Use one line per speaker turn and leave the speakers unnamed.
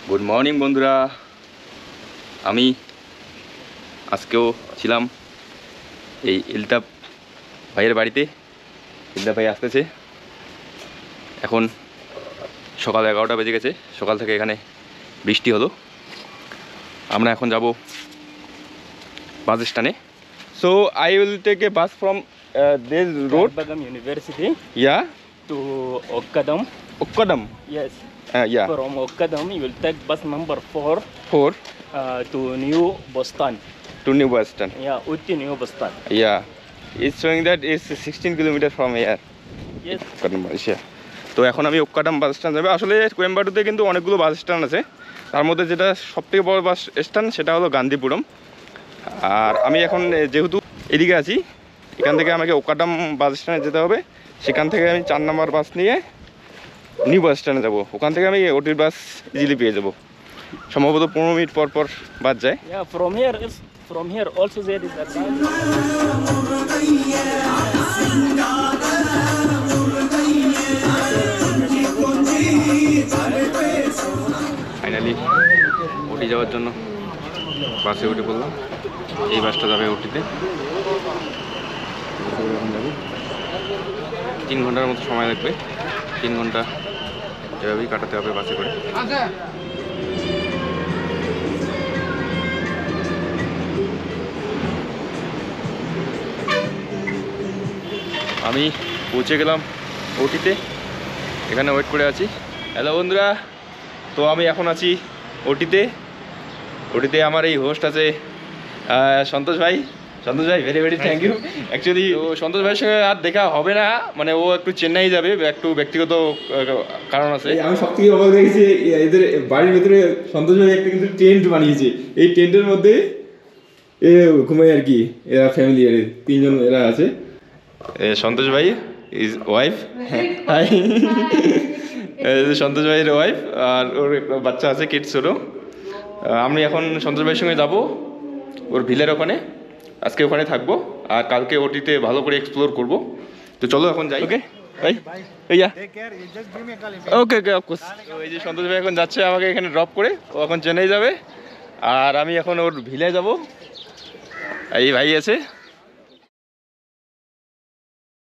Good morning বন্ধুরা, আমি আজকেও ছিলাম এই ইলতাফ ভাইয়ের বাড়িতে। ইলতাফ ভাই আসতেছে। এখন সকাল 11টা বেজে গেছে। সকাল থেকে এখানে বৃষ্টি হলো। আমরা এখন যাব বাস স্ট্যান্ডে। So I will take a bus from this road
Bagam University
yeah
to Okkadam.
Ukkadam
Yes.
Yeah
From Okkadam, you will take bus number 4
4
to New Boston.
to New Bus Stand.
Yeah, Utti New Boston.
Yeah, it's showing that it's 16 kilometers from here.
Yes.
উক্কাডাম Malaysia. তো এখন আমি উক্কাডাম bus stand যাবে। আসলে কোয়েম্বাটুতে কিন্তু অনেকগুলো bus stand আছে, তার মধ্যে যেটা সবথেকে বড় বাস স্ট্যান্ড সেটা হলো গান্ধীপুরম। আর আমি এখন যেহেতু এদিকে আছি, এখান থেকে আমাকে উক্কাডাম বাস স্ট্যান্ডে যেতে হবে। সেখান থেকে আমি 4 নম্বর বাস নিয়ে নিউ বাস স্ট্যান্ডে যাবো। ওখান থেকে আমি ওটির বাস ইজিলি পেয়ে যাবো। সম্ভবত 15 মিনিট পর পর বাস যায়।
Yeah, from here also there is a bus.
Finally ওটি যাওয়ার জন্য বাসে উঠে পড়লাম। এই বাসটা যাবে ওটিতে। এখন যাবো 3 ঘন্টার মতো সময় লাগবে। 3 ঘন্টা এভাবেই কাটাতে হবে বাসে করে। আমি পৌঁছে গেলাম ওটিতে, এখানে ওয়েট করে আছি। হ্যালো বন্ধুরা, তো আমি এখন আছি ওটিতে। ওটিতে আমার এই হোস্ট আছে সন্তোষ ভাই। সন্তোষ ভাই very very thank you. Actually ও সন্তোষ ভাইয়ের সঙ্গে আর দেখা হবে না, মানে ও একটু চেন্নাই যাবে, একটু ব্যক্তিগত কারণ আছে।
আমি সব থেকে অবাক দেখেছি এদের বাড়ির ভেতরে সন্তোষ ভাই একটা কিন্তু টেন্ট বানিয়েছে। এই টেন্টের মধ্যে এ ঘুমায় আর কি, এরা ফ্যামিলি এর 3 জন এরা আছে।
সন্তোষ ভাই ইজ ওয়াইফ। হাই, সন্তোষ ভাইয়ের ওয়াইফ, আর ওর একটা বাচ্চা আছে, কিডস ছোটো। আমি এখন সন্তোষ ভাইয়ের সঙ্গে যাব ওর ভিলের ওখানে। আজকে ওখানে থাকবো, আর কালকে ওটিতে ভালো করে এক্সপ্লোর করব। তো চলো এখন যাই। ওকে ভাই, ইয়া ওকে ওকে অফকোর্স। এই যে সন্তোষ ভাই এখন যাচ্ছে আমাকে এখানে ড্রপ করে, ও এখন চেন্নাই যাবে, আর আমি এখন ওর ভিলে যাব। এই ভাই আছে।